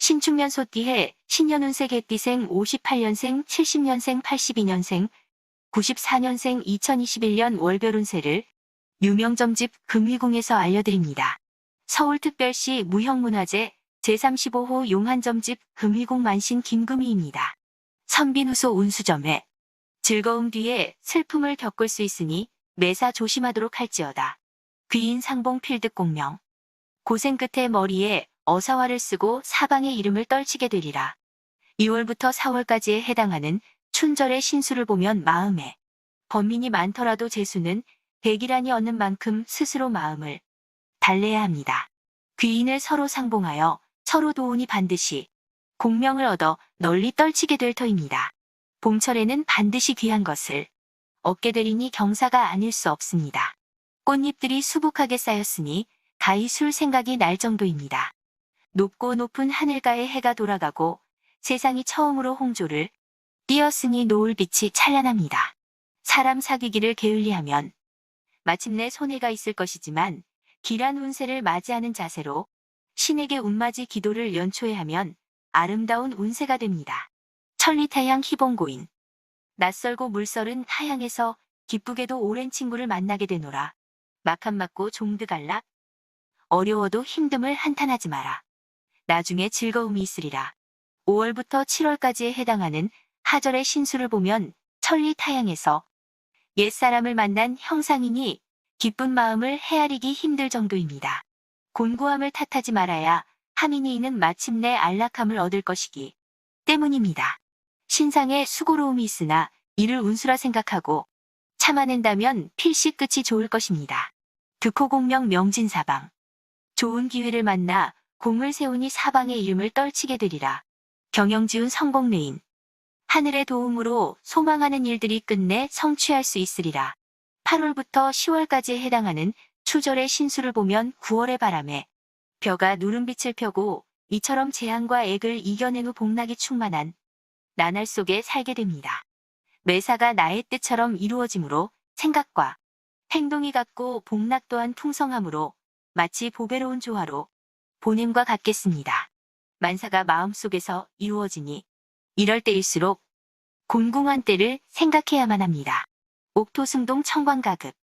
신축년 소띠해 신년운세 개띠생 58년생, 70년생, 82년생, 94년생 2021년 월별운세를 유명점집 금위궁에서 알려드립니다. 서울특별시 무형문화재 제35호 용한점집 금위궁 만신 김금희입니다. 선빈후소 운수점에 즐거움 뒤에 슬픔을 겪을 수 있으니 매사 조심하도록 할지어다. 귀인 상봉 필득 공명. 고생 끝에 머리에 어사화를 쓰고 사방의 이름을 떨치게 되리라. 2월부터 4월까지에 해당하는 춘절의 신수를 보면 마음에 번민이 많더라도 재수는 대기란이 얻는 만큼 스스로 마음을 달래야 합니다. 귀인을 서로 상봉하여 서로 도우니 반드시 공명을 얻어 널리 떨치게 될 터입니다. 봄철에는 반드시 귀한 것을 얻게 되리니 경사가 아닐 수 없습니다. 꽃잎들이 수북하게 쌓였으니 가히 술 생각이 날 정도입니다. 높고 높은 하늘가에 해가 돌아가고 세상이 처음으로 홍조를 띄었으니 노을빛이 찬란합니다. 사람 사귀기를 게을리하면 마침내 손해가 있을 것이지만 길한 운세를 맞이하는 자세로 신에게 운맞이 기도를 연초에 하면 아름다운 운세가 됩니다. 천리타향 희봉고인. 낯설고 물설은 타향에서 기쁘게도 오랜 친구를 만나게 되노라. 막한 맞고 종드갈락. 어려워도 힘듦을 한탄하지 마라. 나중에 즐거움이 있으리라. 5월부터 7월까지에 해당하는 하절의 신수를 보면 천리타향에서 옛사람을 만난 형상이니 기쁜 마음을 헤아리기 힘들 정도입니다. 곤고함을 탓하지 말아야 하민이 이는 마침내 안락함을 얻을 것이기 때문입니다. 신상에 수고로움이 있으나 이를 운수라 생각하고 참아낸다면 필시 끝이 좋을 것입니다. 득호공명 명진사방. 좋은 기회를 만나 공을 세우니 사방의 이름을 떨치게 되리라. 경영지운 성공레인. 하늘의 도움으로 소망하는 일들이 끝내 성취할 수 있으리라. 8월부터 10월까지에 해당하는 추절의 신수를 보면 9월의 바람에 벼가 누른빛을 펴고 이처럼 재앙과 액을 이겨낸 후 복락이 충만한 나날 속에 살게 됩니다. 매사가 나의 뜻처럼 이루어지므로 생각과 행동이 같고 복락 또한 풍성하므로 마치 보배로운 조화로 보냄과 같겠습니다. 만사가 마음속에서 이루어지니 이럴 때일수록 곤궁한 때를 생각해야만 합니다. 옥토승동 청광가급.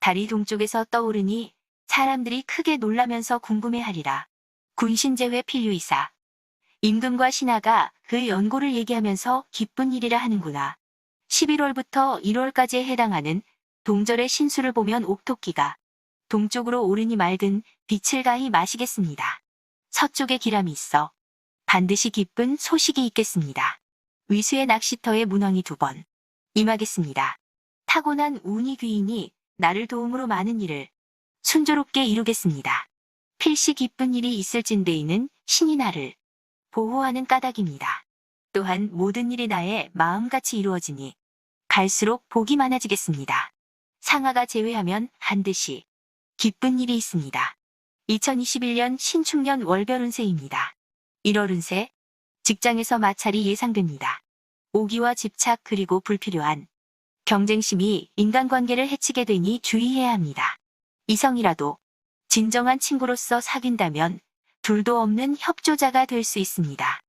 달이 동쪽에서 떠오르니 사람들이 크게 놀라면서 궁금해하리라. 군신제회 필류이사. 임금과 신하가 그 연고를 얘기하면서 기쁜 일이라 하는구나. 11월부터 1월까지에 해당하는 동절의 신수를 보면 옥토끼가 동쪽으로 오르니 맑은 빛을 가히 마시겠습니다. 서쪽에 기람이 있어 반드시 기쁜 소식이 있겠습니다. 위수의 낚시터에 문왕이 2번 임하겠습니다. 타고난 운이 귀인이 나를 도움으로 많은 일을 순조롭게 이루겠습니다. 필시 기쁜 일이 있을진대이는 신이 나를 보호하는 까닭입니다. 또한 모든 일이 나의 마음같이 이루어지니 갈수록 복이 많아지겠습니다. 상하가 제외하면 반드시 기쁜 일이 있습니다. 2021년 신축년 월별운세입니다. 1월운세. 직장에서 마찰이 예상됩니다. 오기와 집착 그리고 불필요한 경쟁심이 인간관계를 해치게 되니 주의해야 합니다. 이성이라도 진정한 친구로서 사귄다면 둘도 없는 협조자가 될 수 있습니다.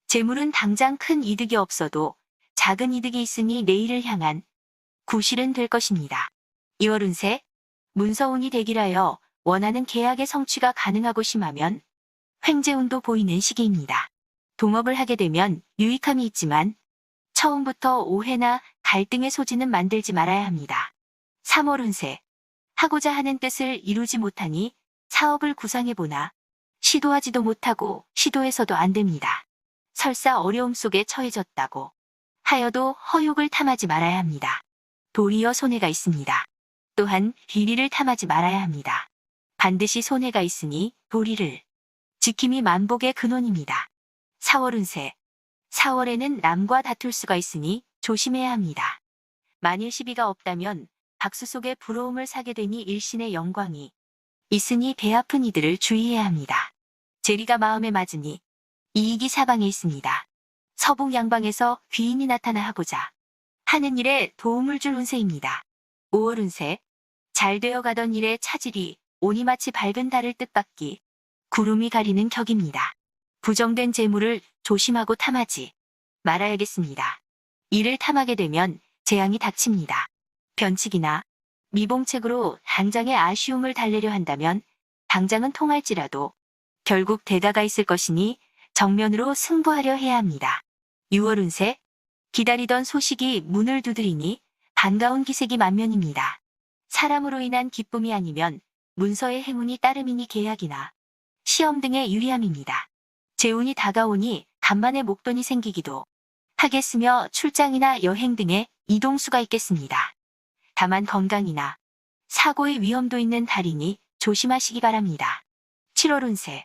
재물은 당장 큰 이득이 없어도 작은 이득이 있으니 내일을 향한 구실은 될 것입니다. 2월 운세. 문서운이 대기하여 원하는 계약의 성취가 가능하고 심하면 횡재운도 보이는 시기입니다. 동업을 하게 되면 유익함이 있지만 처음부터 오해나 갈등의 소지는 만들지 말아야 합니다. 3월 운세. 하고자 하는 뜻을 이루지 못하니 사업을 구상해보나 시도하지도 못하고 시도해서도 안 됩니다. 설사 어려움 속에 처해졌다고 하여도 허욕을 탐하지 말아야 합니다. 도리어 손해가 있습니다. 또한 비리를 탐하지 말아야 합니다. 반드시 손해가 있으니 도리를 지킴이 만복의 근원입니다. 4월 운세. 4월에는 남과 다툴 수가 있으니 조심해야 합니다. 만일 시비가 없다면 박수 속에 부러움을 사게 되니 일신의 영광이 있으니 배 아픈 이들을 주의해야 합니다. 재리가 마음에 맞으니 이익이 사방에 있습니다. 서북 양방에서 귀인이 나타나 하고자 하는 일에 도움을 줄 운세입니다. 5월 운세. 잘 되어 가던 일에 차질이 오니 마치 밝은 달을 뜻받기 구름이 가리는 격입니다. 부정된 재물을 조심하고 탐하지 말아야겠습니다. 이를 탐하게 되면 재앙이 닥칩니다. 변칙이나 미봉책으로 당장의 아쉬움을 달래려 한다면 당장은 통할지라도 결국 대가가 있을 것이니 정면으로 승부하려 해야 합니다. 6월 운세, 기다리던 소식이 문을 두드리니 반가운 기색이 만면입니다. 사람으로 인한 기쁨이 아니면 문서의 행운이 따름이니 계약이나 시험 등의 유리함입니다. 재운이 다가오니 간만에 목돈이 생기기도 하겠으며 출장이나 여행 등의 이동수가 있겠습니다. 다만 건강이나 사고의 위험도 있는 달이니 조심하시기 바랍니다. 7월 운세,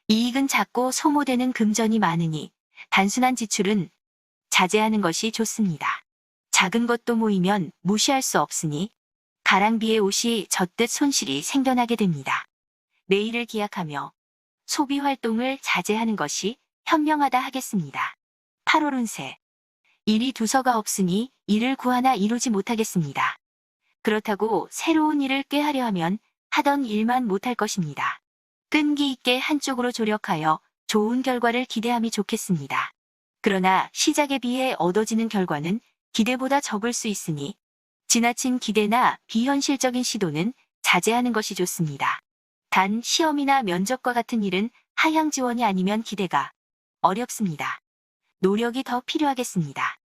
이익은 작고 소모되는 금전이 많으니 단순한 지출은 자제하는 것이 좋습니다. 작은 것도 모이면 무시할 수 없으니 가랑비에 옷이 젖듯 손실이 생겨나게 됩니다. 내일을 기약하며 소비 활동을 자제하는 것이 현명하다 하겠습니다. 8월 운세, 일이 두서가 없으니 일을 구하나 이루지 못하겠습니다. 그렇다고 새로운 일을 꾀하려 하면 하던 일만 못할 것입니다. 끈기 있게 한쪽으로 조력하여 좋은 결과를 기대함이 좋겠습니다. 그러나 시작에 비해 얻어지는 결과는 기대보다 적을 수 있으니 지나친 기대나 비현실적인 시도는 자제하는 것이 좋습니다. 단 시험이나 면접과 같은 일은 하향 지원이 아니면 기대가 어렵습니다. 노력이 더 필요하겠습니다.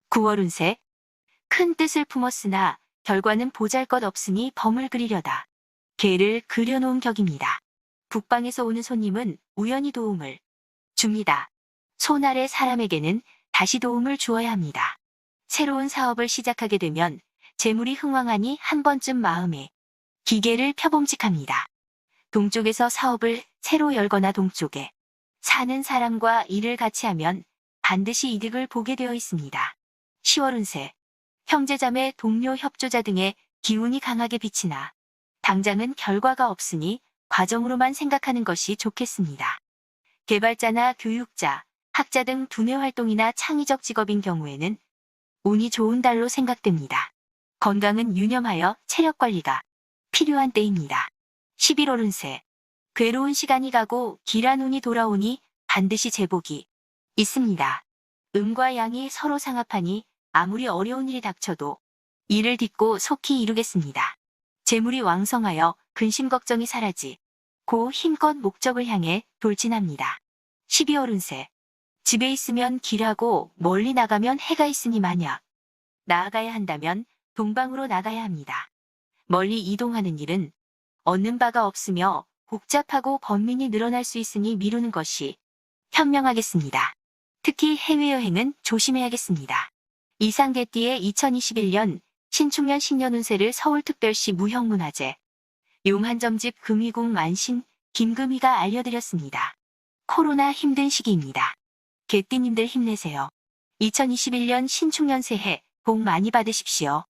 9월 운세, 큰 뜻을 품었으나 결과는 보잘것없으니 범을 그리려다 개를 그려놓은 격입니다. 북방에서 오는 손님은 우연히 도움을 줍니다. 손 아래 사람에게는 다시 도움을 주어야 합니다. 새로운 사업을 시작하게 되면 재물이 흥왕하니 한 번쯤 마음에 기계를 펴봄직합니다. 동쪽에서 사업을 새로 열거나 동쪽에 사는 사람과 일을 같이 하면 반드시 이득을 보게 되어 있습니다. 10월 운세, 형제자매, 동료, 협조자 등의 기운이 강하게 비치나 당장은 결과가 없으니 과정으로만 생각하는 것이 좋겠습니다. 개발자나 교육자, 학자 등 두뇌 활동이나 창의적 직업인 경우에는 운이 좋은 달로 생각됩니다. 건강은 유념하여 체력 관리가 필요한 때입니다. 11월 운세, 괴로운 시간이 가고 길한 운이 돌아오니 반드시 제복이 있습니다. 음과 양이 서로 상합하니 아무리 어려운 일이 닥쳐도 이를 딛고 속히 이루겠습니다. 재물이 왕성하여 근심 걱정이 사라지고 힘껏 목적을 향해 돌진합니다. 12월 운세, 집에 있으면 길하고 멀리 나가면 해가 있으니 만약 나아가야 한다면 동방으로 나가야 합니다. 멀리 이동하는 일은 얻는 바가 없으며 복잡하고 번민이 늘어날 수 있으니 미루는 것이 현명하겠습니다. 특히 해외여행은 조심해야겠습니다. 이상 개띠의 2021년 신축년 신년 운세를 서울특별시 무형문화재 용한점집 금이궁 만신 김금희가 알려드렸습니다. 코로나 힘든 시기입니다. 개띠님들 힘내세요. 2021년 신축년 새해 복 많이 받으십시오.